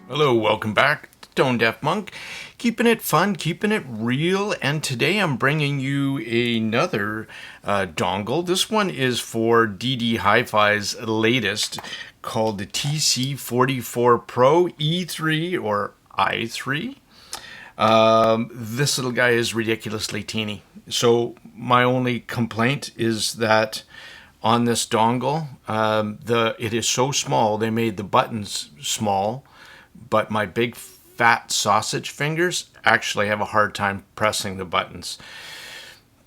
Hello, welcome back to Tone Deaf Monk. Keeping it fun, keeping it real, and today I'm bringing you another dongle. This one is for DDHiFi's latest, called the TC44PROE3 or Eye3. This little guy is ridiculously teeny. So my only complaint is that on this dongle, it is so small, they made the buttons small, but my big fat sausage fingers actually have a hard time pressing the buttons.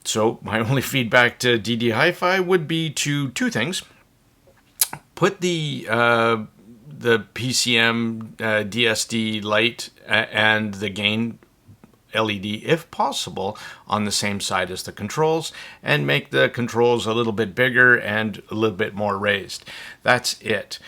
So my only feedback to DDHiFi would be two things. Put the PCM DSD light and the gain LED, if possible, on the same side as the controls, and make the controls a little bit bigger and a little bit more raised. That's it.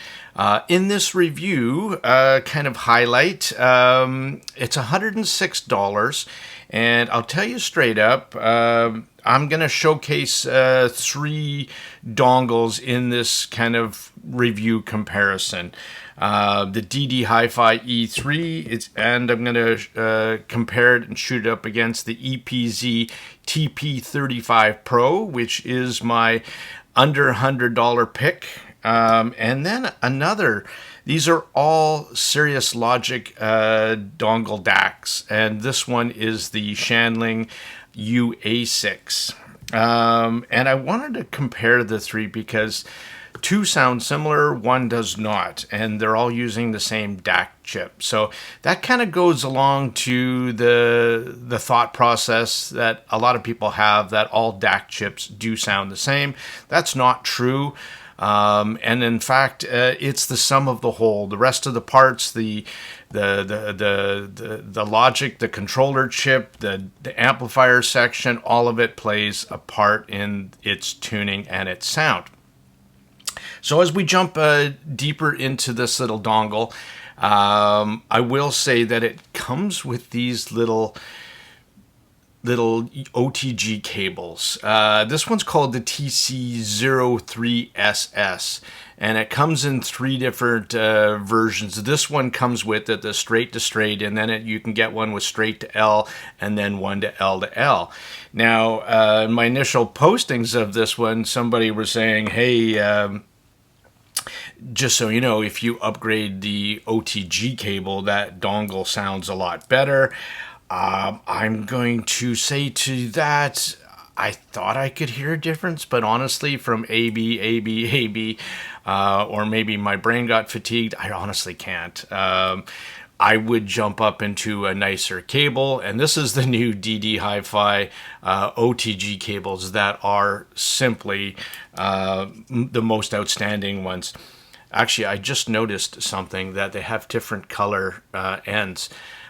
In this review, kind of highlight, it's $106, and I'll tell you straight up, I'm going to showcase 3 dongles in this kind of review comparison. The DDHiFi E3, and I'm going to compare it and shoot it up against the EPZ TP35 Pro, which is my under $100 pick. And then another, these are all Cirrus Logic dongle DACs, and this one is the SHANLING UA6. And I wanted to compare the 3 because 2 sound similar, 1 does not, and they're all using the same DAC chip. So that kind of goes along to the thought process that a lot of people have, that all DAC chips do sound the same. That's not true. And in fact, it's the sum of the whole. The rest of the parts, the logic, the controller chip, the amplifier section, all of it plays a part in its tuning and its sound. So as we jump deeper into this little dongle, I will say that it comes with these little OTG cables. This one's called the TC43SS, and it comes in 3 different versions. This one comes with it, the straight to straight, and then you can get one with straight to L, and then one to L to L. Now, in my initial postings of this one, somebody was saying, hey, just so you know, if you upgrade the OTG cable, that dongle sounds a lot better. I'm going to say to that, I thought I could hear a difference, but honestly, from AB, or maybe my brain got fatigued, I honestly can't. I would jump up into a nicer cable, and this is the new DDHiFi OTG cables that are simply the most outstanding ones. Actually, I just noticed something, that they have different color ends.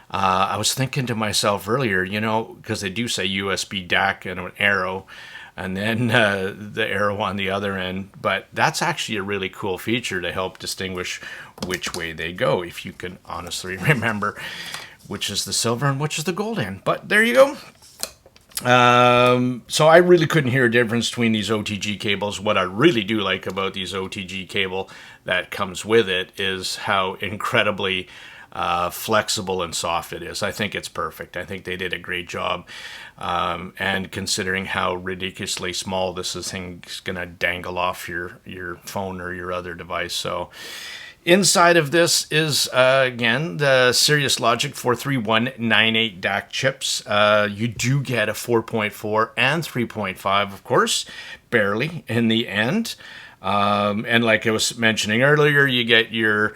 I was thinking to myself earlier, you know, because they do say USB DAC and an arrow, and then the arrow on the other end. But that's actually a really cool feature to help distinguish which way they go, if you can honestly remember which is the silver and which is the gold end. But there you go. So I really couldn't hear a difference between these OTG cables. What I really do like about these OTG cable that comes with it is how incredibly flexible and soft it is. I think it's perfect. I think they did a great job. And considering how ridiculously small this thing's going to dangle off your phone or your other device. So Inside of this is, again, the Cirrus Logic 43198 DAC chips. You do get a 4.4 and 3.5, of course, barely in the end. And like I was mentioning earlier, you get your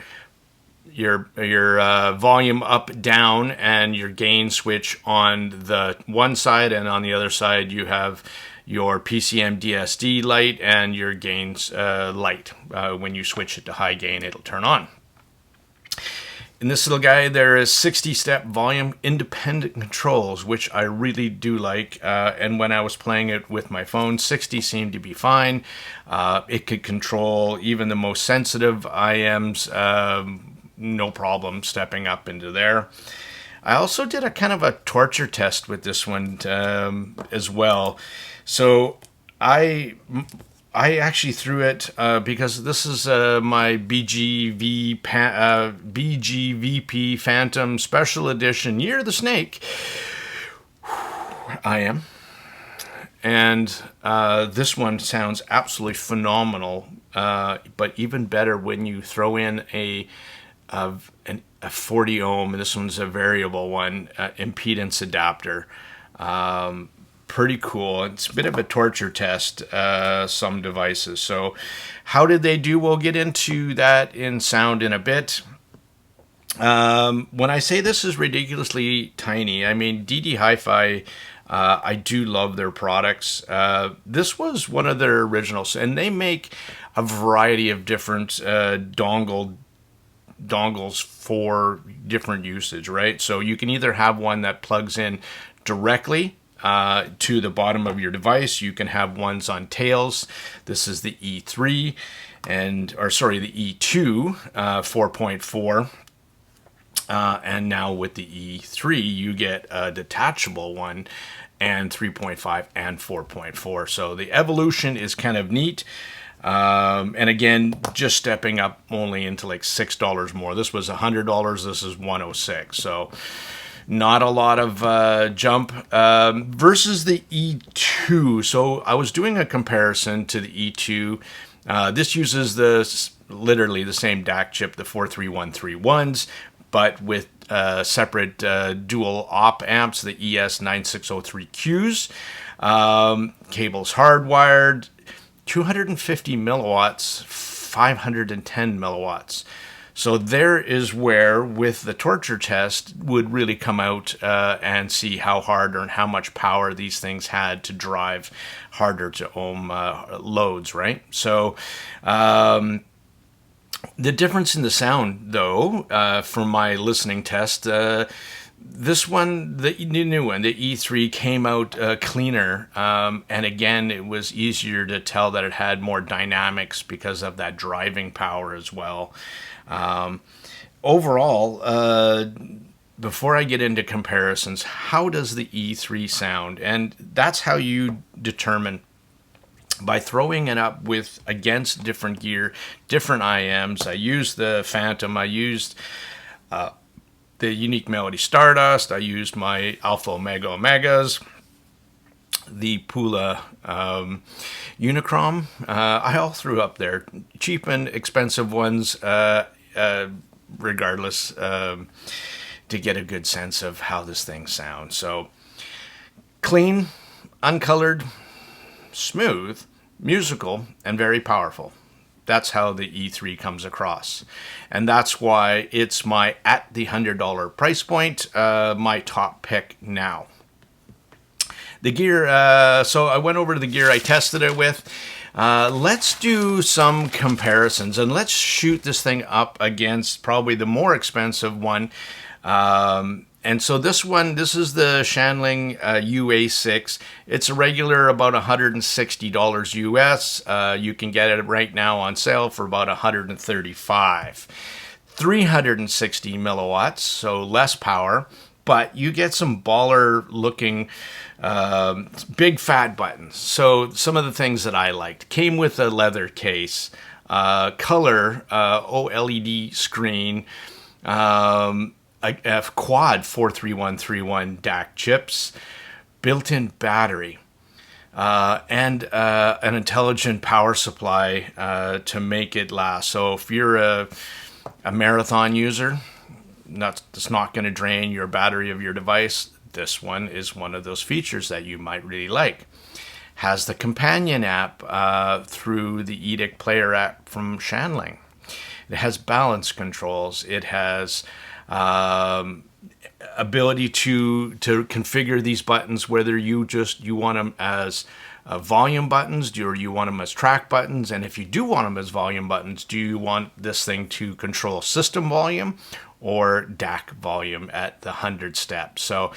volume up, down, and your gain switch on the one side, and on the other side you have your PCM DSD light and your gains light. When you switch it to high gain, it'll turn on. In this little guy, there is 60-step volume independent controls, which I really do like. And when I was playing it with my phone, 60 seemed to be fine. It could control even the most sensitive IMs, no problem stepping up into there. I also did a kind of a torture test with this one as well. So I actually threw it because this is my BGVP Phantom Special Edition Year of the Snake. I am. And this one sounds absolutely phenomenal, but even better when you throw in a 40 ohm, and this one's a variable one, impedance adapter. Pretty cool. It's a bit of a torture test, some devices. So how did they do? We'll get into that in sound in a bit. When I say this is ridiculously tiny, I mean DDHiFi, I do love their products. This was one of their originals, and they make a variety of different dongles for different usage, right? So you can either have one that plugs in directly to the bottom of your device. You can have ones on tails. This is the E3 the E2 4.4. And now with the E3, you get a detachable one and 3.5 and 4.4. So the evolution is kind of neat. And again, just stepping up only into like $6 more. This was $100. This is $106. So not a lot of jump versus the E2. So I was doing a comparison to the E2. This uses literally the same DAC chip, the 43131s, but with separate dual op amps, the ES9603Qs. Cables hardwired, 250 milliwatts, 510 milliwatts. So there is where, with the torture test, would really come out and see how hard or how much power these things had to drive harder to ohm loads, right? So the difference in the sound, though, from my listening test, this one, the new one, the E3, came out cleaner. And again, it was easier to tell that it had more dynamics because of that driving power as well. Overall, before I get into comparisons, how does the E3 sound? And that's how you determine, by throwing it up against different gear, different IMs. I used the Phantom, I used the Unique Melody Stardust, I used my Alpha Omega Omegas, the Pula Unicron. I all threw up there, cheap and expensive ones, regardless, to get a good sense of how this thing sounds. So clean, uncolored, smooth, musical, and very powerful. That's how the E3 comes across. And that's why it's at the $100 price point, my top pick now. The gear, so I went over to the gear I tested it with. Let's do some comparisons, and let's shoot this thing up against probably the more expensive one. And so this is the SHANLING UA6. It's a regular about $160 US. You can get it right now on sale for about $135. 360 milliwatts, so less power, but you get some baller looking big fat buttons. So some of the things that I liked came with a leather case, color OLED screen, a quad 43131 DAC chips, built-in battery, and an intelligent power supply to make it last. So if you're a marathon user, it's not going to drain your battery of your device. This one is one of those features that you might really like. Has the companion app through the Edict Player app from SHANLING. It has balance controls. It has ability to configure these buttons, whether you want them as volume buttons, or you want them as track buttons. And if you do want them as volume buttons, do you want this thing to control system volume or DAC volume at the 100 steps? So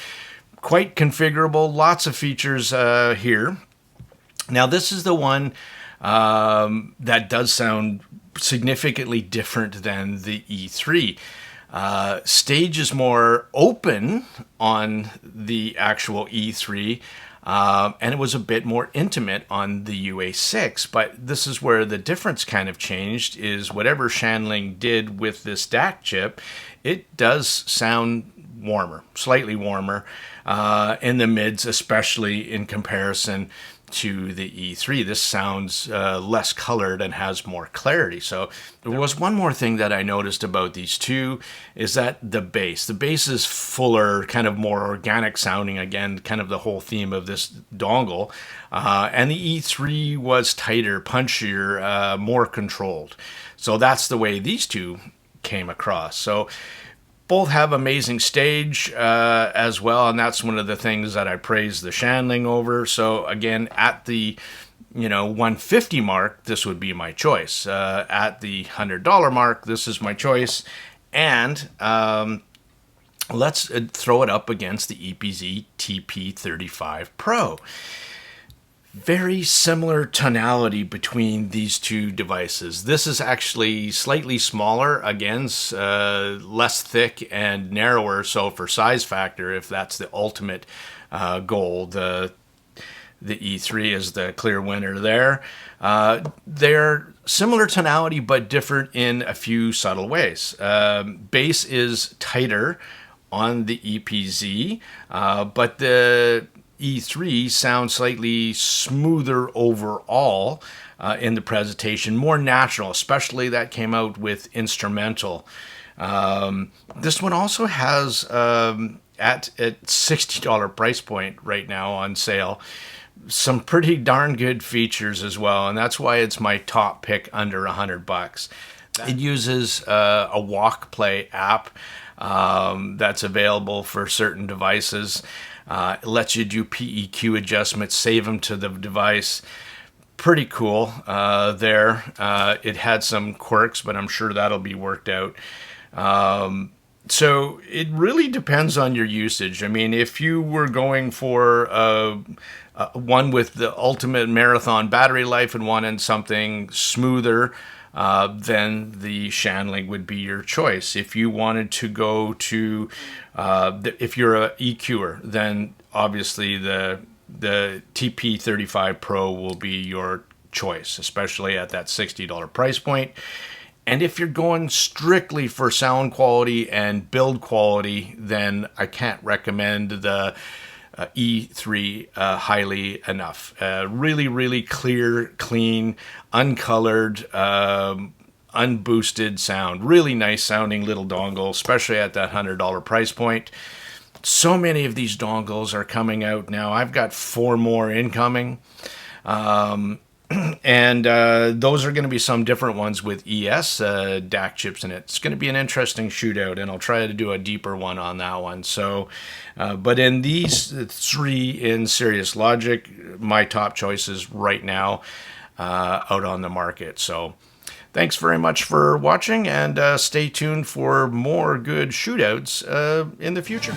quite configurable, lots of features here. Now this is the one that does sound significantly different than the E3. Stage is more open on the actual E3, and it was a bit more intimate on the UA6. But this is where the difference kind of changed, is whatever SHANLING did with this DAC chip, it does sound warmer, slightly warmer in the mids, especially in comparison to the E3. This sounds less colored and has more clarity. So there was one more thing that I noticed about these two, is that the bass is fuller, kind of more organic sounding, again, kind of the whole theme of this dongle. And the E3 was tighter, punchier, more controlled. So that's the way these two came across. So both have amazing stage as well, and that's one of the things that I praise the SHANLING over. So again, at the 150 mark, this would be my choice. At the $100 mark, this is my choice. And let's throw it up against the EPZ TP35 Pro. Very similar tonality between these two devices. This is actually slightly smaller, again, less thick and narrower. So for size factor, if that's the ultimate goal, the E3 is the clear winner there. They're similar tonality, but different in a few subtle ways. Bass is tighter on the EPZ, but the E3 sounds slightly smoother overall in the presentation, more natural, especially that came out with instrumental. This one also has, at $60 price point right now on sale, some pretty darn good features as well, and that's why it's my top pick under $100. It uses a walk play app that's available for certain devices. It lets you do PEQ adjustments, save them to the device. Pretty cool there. It had some quirks, but I'm sure that'll be worked out. So it really depends on your usage. I mean, if you were going for one with the ultimate marathon battery life and wanted something smoother, then the SHANLING would be your choice. If you wanted to go to, if you're a EQer, then obviously the TP35 Pro will be your choice, especially at that $60 price point. And if you're going strictly for sound quality and build quality, then I can't recommend the E3 highly enough. Really, really clear, clean, uncolored, unboosted sound. Really nice sounding little dongle, especially at that $100 price point. So many of these dongles are coming out now. I've got 4 more incoming. And those are going to be some different ones with ES DAC chips in it. It's going to be an interesting shootout, and I'll try to do a deeper one on that one. So, but in these 3 in Cirrus Logic, my top choices right now out on the market. So thanks very much for watching, and stay tuned for more good shootouts in the future.